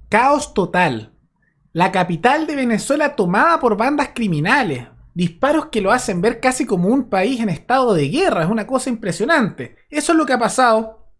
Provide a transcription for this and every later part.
Caos total. La capital de Venezuela tomada por bandas criminales. Disparos que lo hacen ver casi como un país en estado de guerra. Es una cosa impresionante. Eso es lo que ha pasado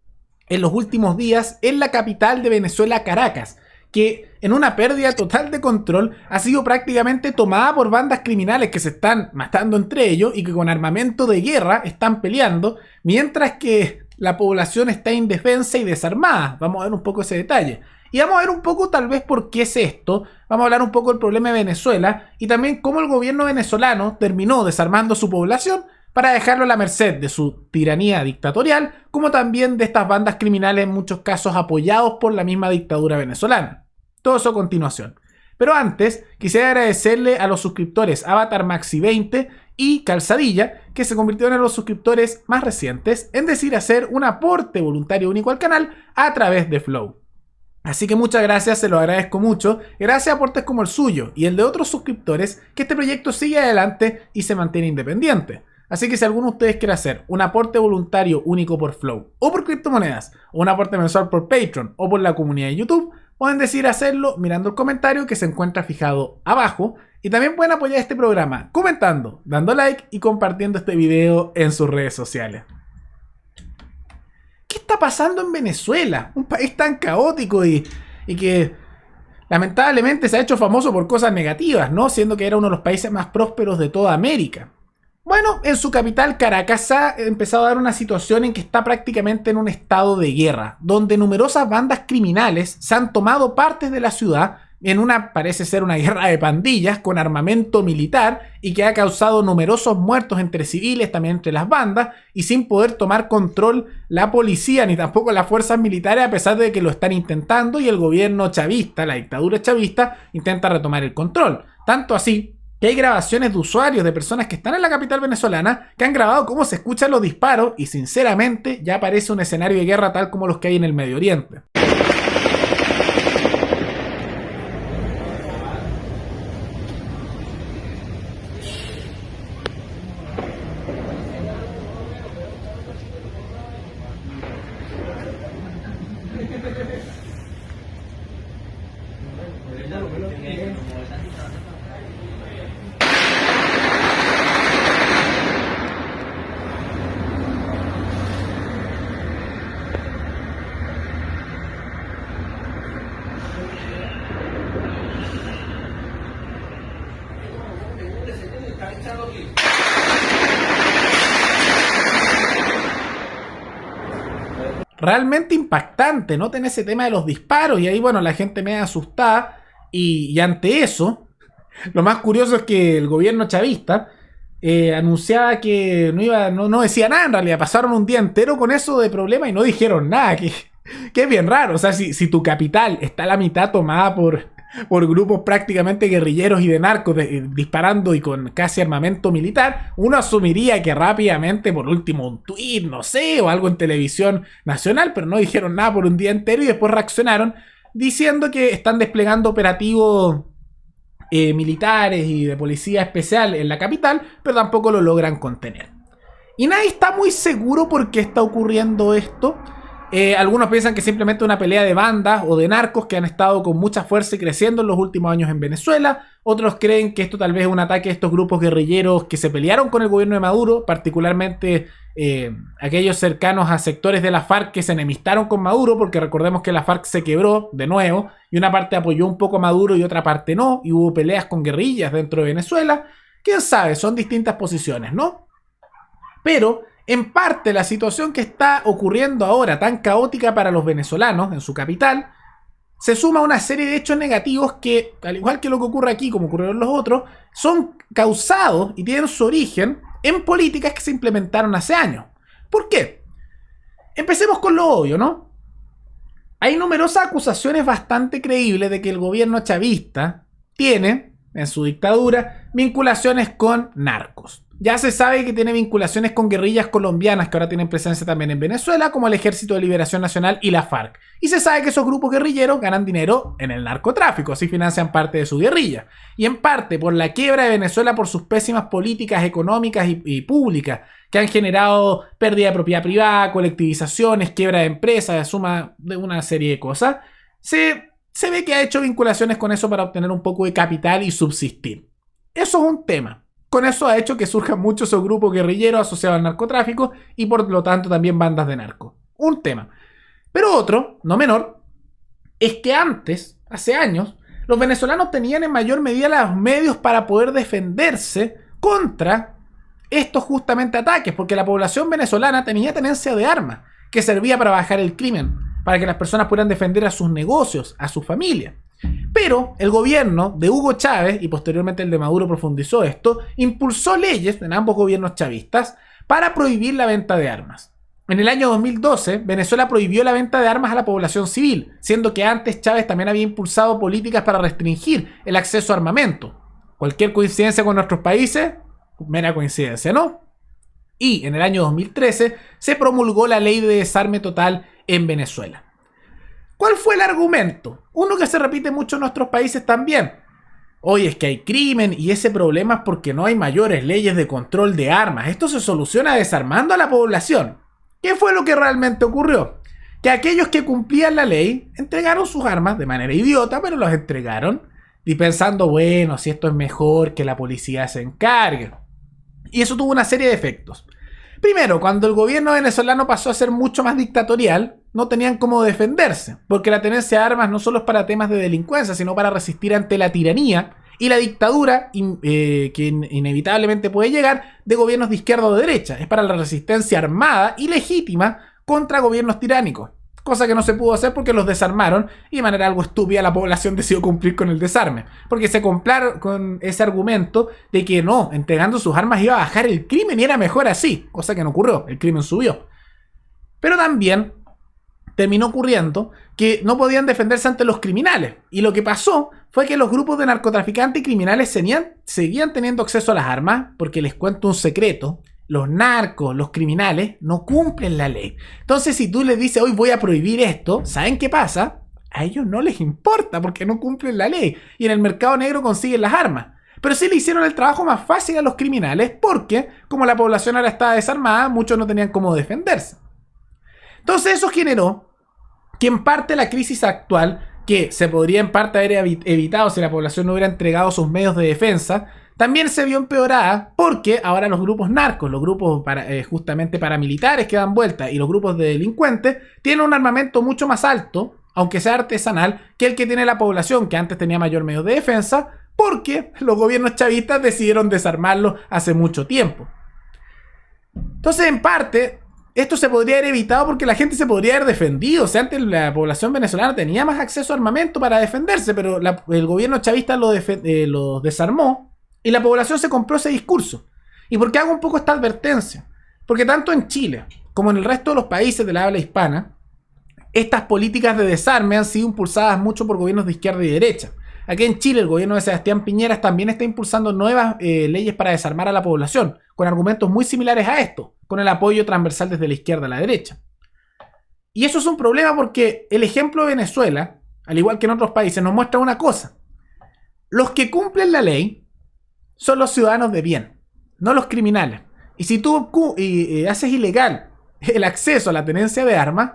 en los últimos días en la capital de Venezuela, Caracas, que en una pérdida total de control ha sido prácticamente tomada por bandas criminales que se están matando entre ellos y que con armamento de guerra están peleando, mientras que la población está indefensa y desarmada. Vamos a ver un poco ese detalle. Y vamos a ver un poco tal vez por qué es esto. Vamos a hablar un poco del problema de Venezuela y también cómo el gobierno venezolano terminó desarmando su población para dejarlo a la merced de su tiranía dictatorial, como también de estas bandas criminales en muchos casos apoyados por la misma dictadura venezolana. Todo eso a continuación. Pero antes, quisiera agradecerle a los suscriptores Avatar Maxi 20 y Calzadilla, que se convirtieron en los suscriptores más recientes en decir hacer un aporte voluntario único al canal a través de Flow. Así que muchas gracias, se lo agradezco mucho. Gracias a aportes como el suyo y el de otros suscriptores, que este proyecto sigue adelante y se mantiene independiente. Así que si alguno de ustedes quiere hacer un aporte voluntario único por Flow, o por criptomonedas, o un aporte mensual por Patreon, o por la comunidad de YouTube, pueden decidir hacerlo mirando el comentario que se encuentra fijado abajo. Y también pueden apoyar este programa comentando, dando like y compartiendo este video en sus redes sociales. ¿Qué está pasando en Venezuela? Un país tan caótico y que lamentablemente se ha hecho famoso por cosas negativas, ¿no? Siendo que era uno de los países más prósperos de toda América. Bueno, en su capital, Caracas, ha empezado a dar una situación en que está prácticamente en un estado de guerra, donde numerosas bandas criminales se han tomado partes de la ciudad en una, parece ser una guerra de pandillas con armamento militar y que ha causado numerosos muertos entre civiles, también entre las bandas, y sin poder tomar control la policía ni tampoco las fuerzas militares, a pesar de que lo están intentando y el gobierno chavista, la dictadura chavista, intenta retomar el control. Tanto así que hay grabaciones de usuarios, de personas que están en la capital venezolana, que han grabado cómo se escuchan los disparos y sinceramente ya parece un escenario de guerra tal como los que hay en el Medio Oriente. Realmente impactante, ¿no? Tener ese tema de los disparos y ahí, bueno, la gente medio asustada y ante eso, lo más curioso es que el gobierno chavista anunciaba que no decía nada en realidad, pasaron un día entero con eso de problema y no dijeron nada, que es bien raro, o sea, si tu capital está a la mitad tomada por grupos prácticamente guerrilleros y de narcos disparando y con casi armamento militar, uno asumiría que rápidamente, por último, un tuit, no sé, o algo en televisión nacional, pero no dijeron nada por un día entero y después reaccionaron diciendo que están desplegando operativos militares y de policía especial en la capital, pero tampoco lo logran contener. Y nadie está muy seguro por qué está ocurriendo esto. Algunos piensan que simplemente una pelea de bandas o de narcos que han estado con mucha fuerza y creciendo en los últimos años en Venezuela. Otros creen que esto tal vez es un ataque a estos grupos guerrilleros que se pelearon con el gobierno de Maduro, particularmente aquellos cercanos a sectores de la FARC que se enemistaron con Maduro, porque recordemos que la FARC se quebró de nuevo y una parte apoyó un poco a Maduro y otra parte no, y hubo peleas con guerrillas dentro de Venezuela. ¿Quién sabe? Son distintas posiciones, ¿no? Pero en parte la situación que está ocurriendo ahora, tan caótica para los venezolanos en su capital, se suma a una serie de hechos negativos que, al igual que lo que ocurre aquí, como ocurrieron los otros, son causados y tienen su origen en políticas que se implementaron hace años. ¿Por qué? Empecemos con lo obvio, ¿no? Hay numerosas acusaciones bastante creíbles de que el gobierno chavista tiene, en su dictadura, vinculaciones con narcos. Ya se sabe que tiene vinculaciones con guerrillas colombianas que ahora tienen presencia también en Venezuela, como el Ejército de Liberación Nacional y la FARC. Y se sabe que esos grupos guerrilleros ganan dinero en el narcotráfico, así financian parte de su guerrilla. Y en parte por la quiebra de Venezuela por sus pésimas políticas económicas y públicas, que han generado pérdida de propiedad privada, colectivizaciones, quiebra de empresas, suma de una serie de cosas. Se se ve que ha hecho vinculaciones con eso para obtener un poco de capital y subsistir. Eso es un tema. Con eso ha hecho que surjan muchos grupos guerrilleros asociados al narcotráfico y por lo tanto también bandas de narco. Un tema. Pero otro, no menor, es que antes, hace años, los venezolanos tenían en mayor medida los medios para poder defenderse contra estos justamente ataques, porque la población venezolana tenía tenencia de armas, que servía para bajar el crimen, para que las personas pudieran defender a sus negocios, a su familia. Pero el gobierno de Hugo Chávez, y posteriormente el de Maduro profundizó esto, impulsó leyes en ambos gobiernos chavistas para prohibir la venta de armas. En el año 2012, Venezuela prohibió la venta de armas a la población civil, siendo que antes Chávez también había impulsado políticas para restringir el acceso a armamento. Cualquier coincidencia con nuestros países, mera coincidencia, ¿no? Y en el año 2013 se promulgó la ley de desarme total en Venezuela. ¿Cuál fue el argumento? Uno que se repite mucho en nuestros países también. Oye, es que hay crimen y ese problema es porque no hay mayores leyes de control de armas. Esto se soluciona desarmando a la población. ¿Qué fue lo que realmente ocurrió? Que aquellos que cumplían la ley entregaron sus armas de manera idiota, pero los entregaron y pensando, bueno, si esto es mejor que la policía se encargue. Y eso tuvo una serie de efectos. Primero, cuando el gobierno venezolano pasó a ser mucho más dictatorial, no tenían cómo defenderse, porque la tenencia de armas no solo es para temas de delincuencia, sino para resistir ante la tiranía y la dictadura que inevitablemente puede llegar de gobiernos de izquierda o de derecha. Es para la resistencia armada y legítima contra gobiernos tiránicos. Cosa que no se pudo hacer porque los desarmaron y de manera algo estúpida la población decidió cumplir con el desarme. Porque se compraron con ese argumento de que no, entregando sus armas iba a bajar el crimen y era mejor así. Cosa que no ocurrió, el crimen subió. Pero también terminó ocurriendo que no podían defenderse ante los criminales. Y lo que pasó fue que los grupos de narcotraficantes y criminales seguían teniendo acceso a las armas, porque les cuento un secreto. Los narcos, los criminales, no cumplen la ley. Entonces, si tú les dices, hoy voy a prohibir esto, ¿saben qué pasa? A ellos no les importa porque no cumplen la ley. Y en el mercado negro consiguen las armas. Pero sí le hicieron el trabajo más fácil a los criminales porque, como la población ahora estaba desarmada, muchos no tenían cómo defenderse. Entonces, eso generó que en parte la crisis actual, que se podría en parte haber evitado si la población no hubiera entregado sus medios de defensa, también se vio empeorada porque ahora los grupos narcos, los grupos justamente paramilitares que dan vuelta y los grupos de delincuentes tienen un armamento mucho más alto, aunque sea artesanal, que el que tiene la población, que antes tenía mayor medios de defensa, porque los gobiernos chavistas decidieron desarmarlos hace mucho tiempo. Entonces, en parte, esto se podría haber evitado porque la gente se podría haber defendido. O sea, antes la población venezolana tenía más acceso a armamento para defenderse, pero el gobierno chavista los desarmó. Y la población se compró ese discurso. ¿Y por qué hago un poco esta advertencia? Porque tanto en Chile como en el resto de los países de la habla hispana, estas políticas de desarme han sido impulsadas mucho por gobiernos de izquierda y derecha. Aquí en Chile el gobierno de Sebastián Piñera también está impulsando nuevas leyes para desarmar a la población, con argumentos muy similares a esto, con el apoyo transversal desde la izquierda a la derecha. Y eso es un problema porque el ejemplo de Venezuela, al igual que en otros países, nos muestra una cosa. Los que cumplen la ley son los ciudadanos de bien, no los criminales. Y si tú haces ilegal el acceso a la tenencia de armas,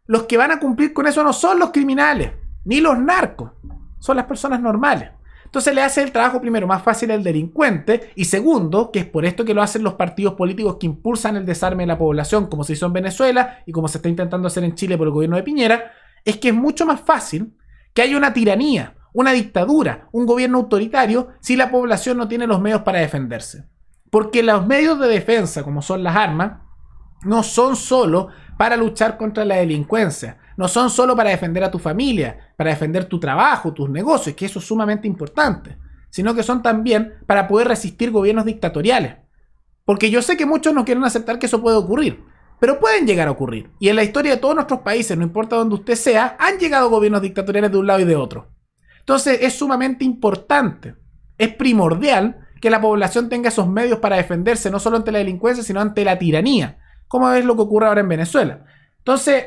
los que van a cumplir con eso no son los criminales, ni los narcos, son las personas normales. Entonces le hace el trabajo primero más fácil al delincuente y segundo, que es por esto que lo hacen los partidos políticos que impulsan el desarme de la población, como se hizo en Venezuela y como se está intentando hacer en Chile por el gobierno de Piñera, es que es mucho más fácil que haya una tiranía, una dictadura, un gobierno autoritario, si la población no tiene los medios para defenderse. Porque los medios de defensa, como son las armas, no son solo para luchar contra la delincuencia, no son solo para defender a tu familia, para defender tu trabajo, tus negocios, que eso es sumamente importante, sino que son también para poder resistir gobiernos dictatoriales. Porque yo sé que muchos no quieren aceptar que eso puede ocurrir, pero pueden llegar a ocurrir. Y en la historia de todos nuestros países, no importa donde usted sea, han llegado gobiernos dictatoriales de un lado y de otro. Entonces es sumamente importante, es primordial que la población tenga esos medios para defenderse, no solo ante la delincuencia, sino ante la tiranía, como es lo que ocurre ahora en Venezuela. Entonces,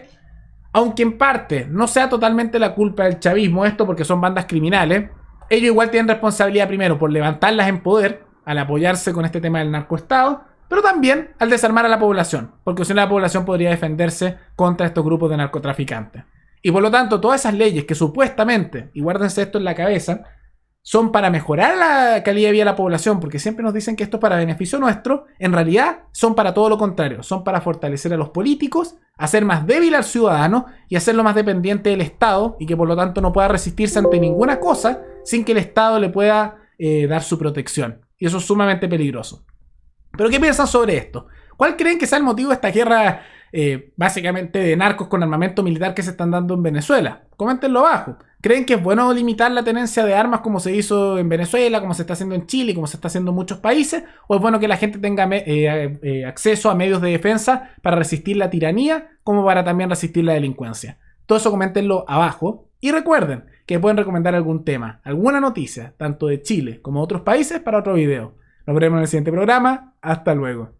aunque en parte no sea totalmente la culpa del chavismo esto, porque son bandas criminales, ellos igual tienen responsabilidad primero por levantarlas en poder, al apoyarse con este tema del narcoestado, pero también al desarmar a la población, porque si no la población podría defenderse contra estos grupos de narcotraficantes. Y por lo tanto, todas esas leyes que supuestamente, y guárdense esto en la cabeza, son para mejorar la calidad de vida de la población, porque siempre nos dicen que esto es para beneficio nuestro, en realidad son para todo lo contrario, son para fortalecer a los políticos, hacer más débil al ciudadano y hacerlo más dependiente del Estado y que por lo tanto no pueda resistirse ante ninguna cosa sin que el Estado le pueda dar su protección. Y eso es sumamente peligroso. ¿Pero qué piensan sobre esto? ¿Cuál creen que sea el motivo de esta guerra básicamente de narcos con armamento militar que se están dando en Venezuela? Coméntenlo abajo. ¿Creen que es bueno limitar la tenencia de armas como se hizo en Venezuela, como se está haciendo en Chile, como se está haciendo en muchos países? ¿O es bueno que la gente tenga acceso a medios de defensa para resistir la tiranía, como para también resistir la delincuencia? Todo eso coméntenlo abajo. Y recuerden que pueden recomendar algún tema, alguna noticia, tanto de Chile como de otros países, para otro video. Nos veremos en el siguiente programa. Hasta luego.